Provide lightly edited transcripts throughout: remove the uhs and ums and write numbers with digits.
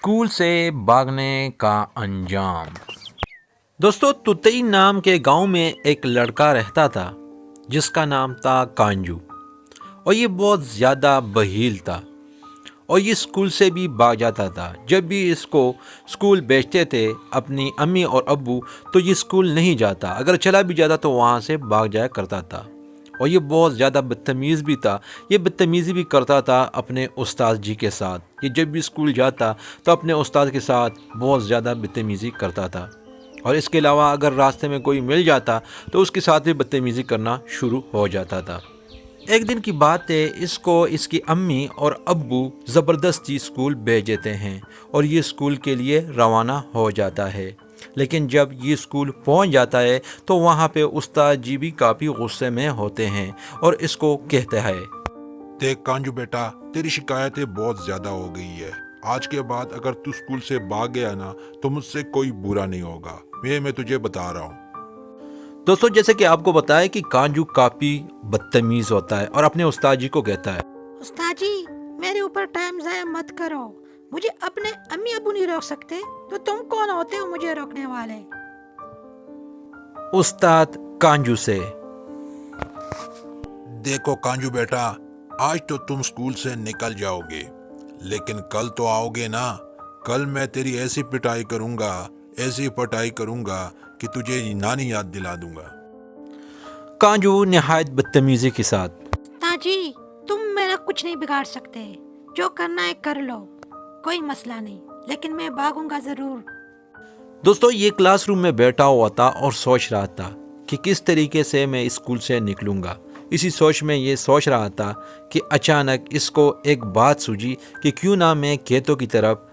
School से भागने का अंजाम। दोस्तों, तुतई नाम के गांव में एक लड़का रहता था जिसका नाम था कांजू। और ये बहुत ज़्यादा बहील था और ये स्कूल से भी भाग जाता था। जब भी इसको स्कूल भेजते थे अपनी अम्मी और अब्बू, तो ये स्कूल नहीं जाता। अगर चला भी जाता तो वहाँ से भाग जाया करता था। और ये बहुत ज़्यादा बदतमीज़ भी था। ये बदतमीज़ी भी करता था अपने उस्ताद जी के साथ। ये जब भी स्कूल जाता तो अपने उस्ताद के साथ बहुत ज़्यादा बदतमीज़ी करता था। और इसके अलावा अगर रास्ते में कोई मिल जाता तो उसके साथ भी बदतमीज़ी करना शुरू हो जाता था। एक दिन की बात है, इसको इसकी अम्मी और अब्बू ज़बरदस्ती स्कूल भेज देते हैं और ये स्कूल के लिए रवाना हो जाता है। लेकिन जब ये स्कूल पहुंच जाता है तो वहाँ पे उस्ताद जी भी काफ़ी गुस्से में होते हैं और इसको कहते हैं, देख कांजू बेटा, तेरी शिकायतें बहुत ज्यादा हो गई है। आज के बाद अगर तू स्कूल से भाग गया ना तो मुझसे कोई बुरा नहीं होगा। मैं तुझे बता रहा हूँ। दोस्तों, जैसे कि आपको बताया कि कांजू काफ़ी बदतमीज़ होता है और अपने उस्ताद जी को कहता है, उस्ताद जी, मेरे ऊपर टाइम ज़ाया मत करो। मुझे अपने अम्मी अबू नहीं रोक सकते तो तुम कौन होते हो मुझे रोकने वाले। उस्ताद कांजू से, देखो कांजू बेटा, आज तो तुम स्कूल से निकल जाओगे, लेकिन कल तो आओगे ना। कल मैं तेरी ऐसी पिटाई करूंगा, ऐसी पिटाई करूंगा कि तुझे नानी याद दिला दूंगा। कांजू नहायत बदतमीज़ी के साथ, उस्ताद जी, तुम मेरा कुछ नहीं बिगाड़ सकते। जो करना है कर लो, कोई मसला नहीं, लेकिन मैं भागूंगा ज़रूर। दोस्तों, ये क्लासरूम में बैठा हुआ था और सोच रहा था कि किस तरीके से मैं स्कूल से निकलूंगा। इसी सोच में ये सोच रहा था कि अचानक इसको एक बात सूझी कि क्यों ना मैं खेतों की तरफ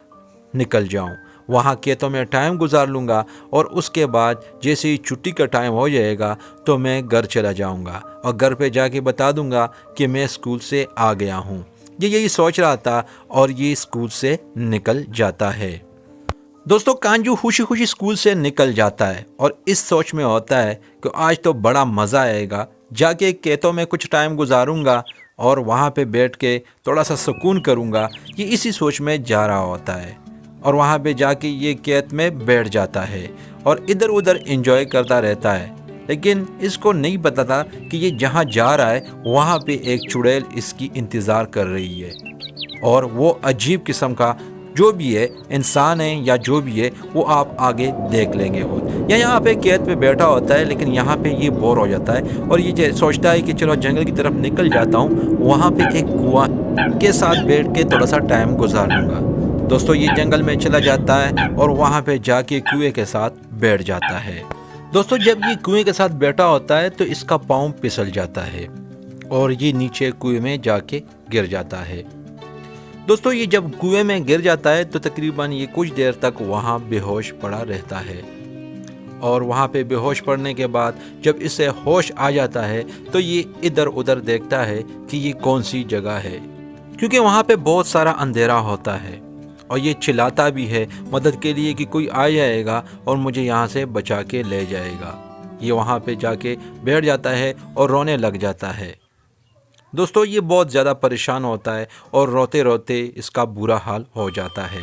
निकल जाऊं। वहाँ खेतों में टाइम गुजार लूँगा और उसके बाद जैसे ही छुट्टी का टाइम हो जाएगा तो मैं घर चला जाऊँगा और घर पे जाके बता दूँगा कि मैं स्कूल से आ गया हूँ। ये यही सोच रहा था और ये स्कूल से निकल जाता है। दोस्तों, कांजू खुशी खुशी स्कूल से निकल जाता है और इस सोच में होता है कि आज तो बड़ा मज़ा आएगा, जाके खेतों में कुछ टाइम गुजारूंगा और वहाँ पे बैठ के थोड़ा सा सुकून करूँगा। ये इसी सोच में जा रहा होता है और वहाँ पे जाके ये खेत में बैठ जाता है और इधर उधर एंजॉय करता रहता है। लेकिन इसको नहीं पता था कि ये जहाँ जा रहा है वहाँ पे एक चुड़ैल इसकी इंतज़ार कर रही है और वो अजीब किस्म का जो भी है, इंसान है या जो भी है, वो आप आगे देख लेंगे। या यहाँ पे खेत पे बैठा होता है, लेकिन यहाँ पे ये बोर हो जाता है और ये सोचता है कि चलो जंगल की तरफ निकल जाता हूँ, वहाँ पे एक कुआं के साथ बैठ के थोड़ा सा टाइम गुजार लूँगा। दोस्तों, ये जंगल में चला जाता है और वहाँ पे जाके कुएं के साथ बैठ जाता है। दोस्तों, जब ये कुएं के साथ बैठा होता है तो इसका पाँव फिसल जाता है और ये नीचे कुएं में जाके गिर जाता है। दोस्तों, ये जब कुएं में गिर जाता है तो तकरीबन ये कुछ देर तक वहाँ बेहोश पड़ा रहता है और वहाँ पे बेहोश पड़ने के बाद जब इसे होश आ जाता है तो ये इधर उधर देखता है कि ये कौन सी जगह है, क्योंकि वहाँ पे बहुत सारा अंधेरा होता है और ये चिल्लाता भी है मदद के लिए कि कोई आ जाएगा और मुझे यहाँ से बचा के ले जाएगा। ये वहाँ पे जाके बैठ जाता है और रोने लग जाता है। दोस्तों, ये बहुत ज़्यादा परेशान होता है और रोते रोते इसका बुरा हाल हो जाता है।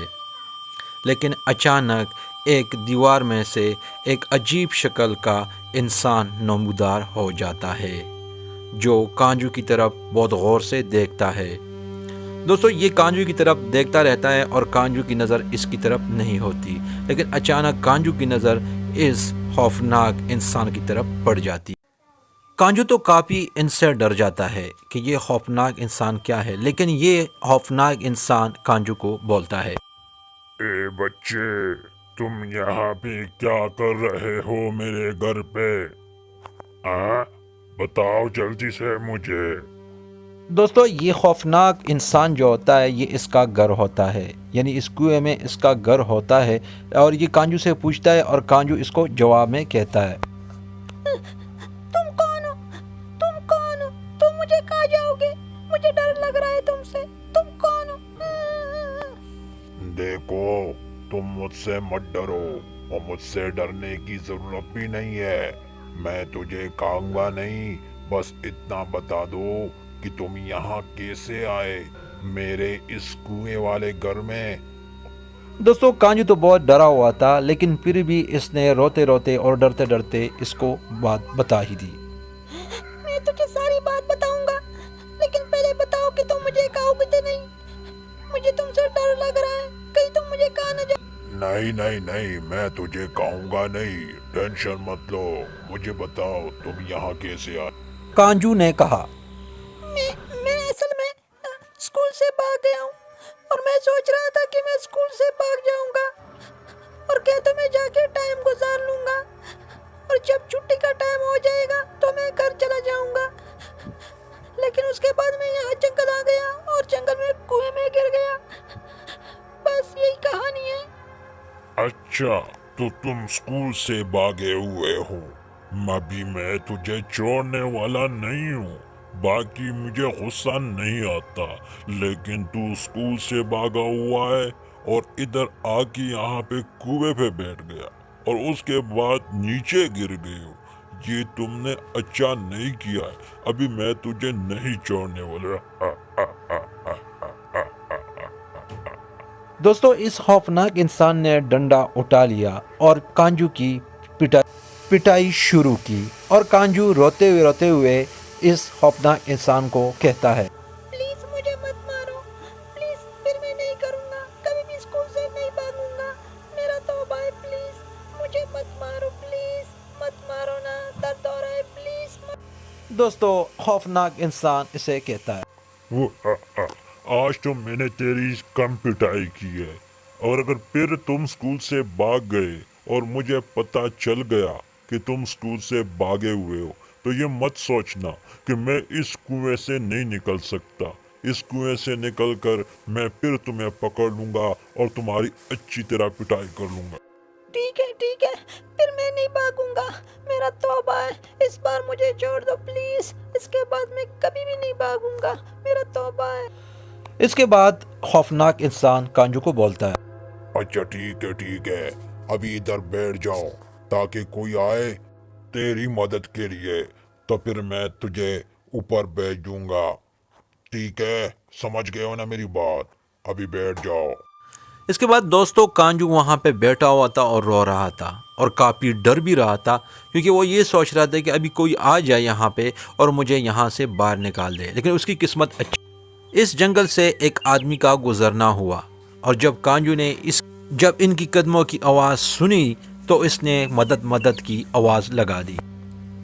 लेकिन अचानक एक दीवार में से एक अजीब शक्ल का इंसान नमूदार हो जाता है जो कांजू की तरफ बहुत गौर से देखता है। दोस्तों, ये कांजू की तरफ देखता रहता है और कांजू की नज़र इसकी तरफ नहीं होती, लेकिन अचानक कांजू की नज़र इस खौफनाक इंसान की तरफ पड़ जाती। कांजू तो काफ़ी इनसे डर जाता है कि ये खौफनाक इंसान क्या है, लेकिन ये खौफनाक इंसान कांजू को बोलता है, ए बच्चे, तुम यहाँ पे क्या कर रहे हो मेरे घर पे? बताओ जल्दी से मुझे। दोस्तों, ये खौफनाक इंसान जो होता है ये इसका घर होता है, यानी इस कुएं में इसका घर होता है और ये कांजू से पूछता है और कांजू इसको जवाब में कहता है, तुम कौन हो? तुम कौन हो? तुम मुझे कहाँ जाओगे? मुझे डर लग रहा है तुमसे। तुम कौन हो? देखो, तुम मुझसे मत डरो और मुझसे डरने की जरूरत भी नहीं है। मैं तुझे खाऊंगा नहीं, बस इतना बता दो कि तुम यहाँ कैसे आए मेरे इस कुएं वाले घर में। दोस्तों कांजू तो बहुत डरा हुआ था, लेकिन फिर भी इसने रोते रोते और डरते डरते इसको बात बता ही दी। मैं तुझे सारी बात बताऊंगा, लेकिन पहले बताओ कि तुम मुझे खाओगे तो नहीं। मुझे तुमसे डर लग रहा है, कहीं तुम मुझे खा न जाओ। नहीं नहीं नहीं, मैं तुझे कहूँगा नहीं, टेंशन मत लो। मुझे बताओ तुम यहाँ कैसे आए? कांजू ने कहा, मैं असल में स्कूल से भाग गया हूँ, और मैं सोच रहा था कि मैं स्कूल से भाग जाऊंगा और क्या तो मैं जाके टाइम गुजार लूंगा, और जब छुट्टी का टाइम हो जाएगा तो मैं घर चला जाऊंगा। लेकिन उसके बाद मैं यहाँ जंगल आ गया और जंगल में कुएं में गिर गया। बस यही कहानी है। अच्छा, तो तुम स्कूल से भागे हुए हो। अभी मैं तुझे छोड़ने वाला नहीं हूँ। बाकी मुझे गुस्सा नहीं आता, लेकिन तू स्कूल से भागा हुआ है और इधर आके यहाँ पे कुएं पे बैठ गया और उसके बाद नीचे गिर गई हो। ये तुमने अच्छा नहीं किया है। अभी मैं तुझे नहीं छोड़ने वाला। दोस्तों इस खौफनाक इंसान ने डंडा उठा लिया और कांजू की पिटाई शुरू की, और कांजू रोते हुए इस खौफनाक इंसान को कहता है, प्लीज मुझे मत मारो, प्लीज, फिर मैं नहीं करूँगा, कभी भी स्कूल से नहीं भागूंगा। मेरा तौबा है, प्लीज मुझे मत मारो, प्लीज मत मारो ना, दर्द हो रहा है, प्लीज मत। दोस्तों खौफनाक इंसान इसे कहता है, आज तो मैंने तेरी कम पिटाई की है, और अगर फिर तुम स्कूल से भाग गए और मुझे पता चल गया कि तुम स्कूल से भागे हुए हो, तो ये मत सोचना कि मैं इस कुएं से नहीं निकल सकता। इस कुएं से निकलकर मैं फिर तुम्हें पकड़ लूंगा और तुम्हारी अच्छी तरह पिटाई कर लूंगा। ठीक है, फिर मैं नहीं भागूंगा, मेरा तौबा है, इस बार मुझे छोड़ दो प्लीज, इसके बाद मैं कभी भी नहीं भागूंगा, मेरा तौबा है। इसके बाद खौफनाक इंसान कांजू को बोलता है, अच्छा ठीक है, अभी इधर बैठ जाओ ताकि कोई आए तेरी मदद के लिए, तो फिर मैं तुझे ऊपर भेज दूंगा। ठीक है, समझ गए हो ना मेरी बात? अभी बैठ जाओ। इसके बाद दोस्तों कांजू वहाँ पे बैठा हुआ था और रो रहा था और काफ़ी डर भी रहा था, क्योंकि वो ये सोच रहा था कि अभी कोई आ जाए यहाँ पे और मुझे यहाँ से बाहर निकाल दे। लेकिन उसकी किस्मत अच्छी, इस जंगल से एक आदमी का गुजरना हुआ, और जब कांजू ने जब इनकी कदमों की आवाज़ सुनी तो इसने मदद की आवाज़ लगा दी।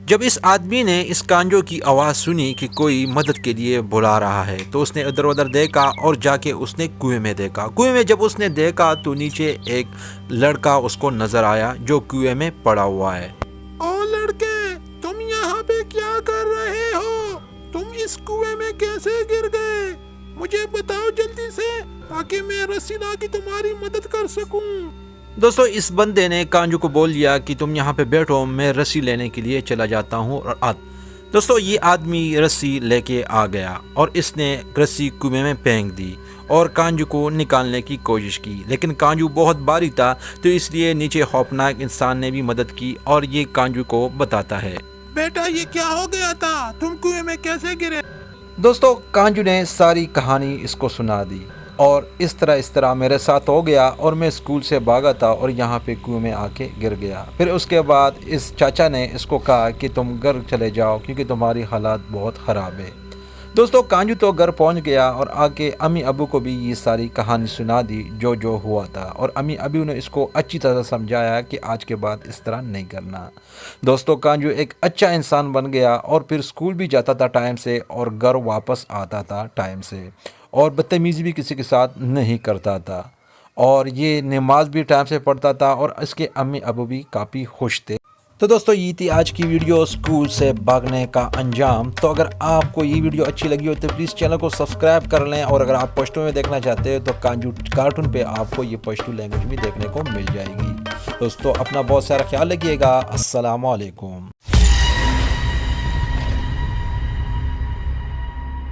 जब इस आदमी ने इस कांजू की आवाज़ सुनी कि कोई मदद के लिए बुला रहा है, तो उसने इधर उधर देखा और जाके उसने कुएं में देखा। कुएं में जब उसने देखा तो नीचे एक लड़का उसको नज़र आया जो कुएं में पड़ा हुआ है। ओ लड़के, तुम यहाँ पे क्या कर रहे हो? तुम इस कुएं में कैसे गिर गए? मुझे बताओ जल्दी से, ताकि मैं रस्सी ला के तुम्हारी मदद कर सकूं। दोस्तों इस बंदे ने कांजू को बोल दिया कि तुम यहाँ पे बैठो, मैं रस्सी लेने के लिए चला जाता हूँ। और दोस्तों ये आदमी रस्सी लेके आ गया और इसने रस्सी कुएं में फेंक दी और कांजू को निकालने की कोशिश की, लेकिन कांजू बहुत भारी था, तो इसलिए नीचे खौफनाक इंसान ने भी मदद की और ये कांजू को बताता है, बेटा ये क्या हो गया था? तुम कुएं में कैसे गिरे? दोस्तों कांजू ने सारी कहानी इसको सुना दी और इस तरह मेरे साथ हो गया और मैं स्कूल से भागा था और यहाँ पे कुएं में आके गिर गया। फिर उसके बाद इस चाचा ने इसको कहा कि तुम घर चले जाओ क्योंकि तुम्हारी हालात बहुत ख़राब है। दोस्तों कांजू तो घर पहुँच गया और आके अम्मी अबू को भी ये सारी कहानी सुना दी जो हुआ था, और अम्मी अबू ने इसको अच्छी तरह समझाया कि आज के बाद इस तरह नहीं करना। दोस्तों कांजू एक अच्छा इंसान बन गया और फिर स्कूल भी जाता था टाइम से और घर वापस आता था टाइम से, और बदतमीज़ी भी किसी के साथ नहीं करता था, और ये नमाज भी टाइम से पढ़ता था और इसके अम्मी अबू भी काफ़ी खुश थे। तो दोस्तों ये थी आज की वीडियो, स्कूल से भागने का अंजाम। तो अगर आपको ये वीडियो अच्छी लगी हो तो प्लीज़ चैनल को सब्सक्राइब कर लें, और अगर आप पश्तो में देखना चाहते हो तो कांजू कार्टून पे आपको ये पश्तो लैंग्वेज भी देखने को मिल जाएगी। दोस्तों अपना बहुत सारा ख्याल रखिएगा। अस्सलाम वालेकुम।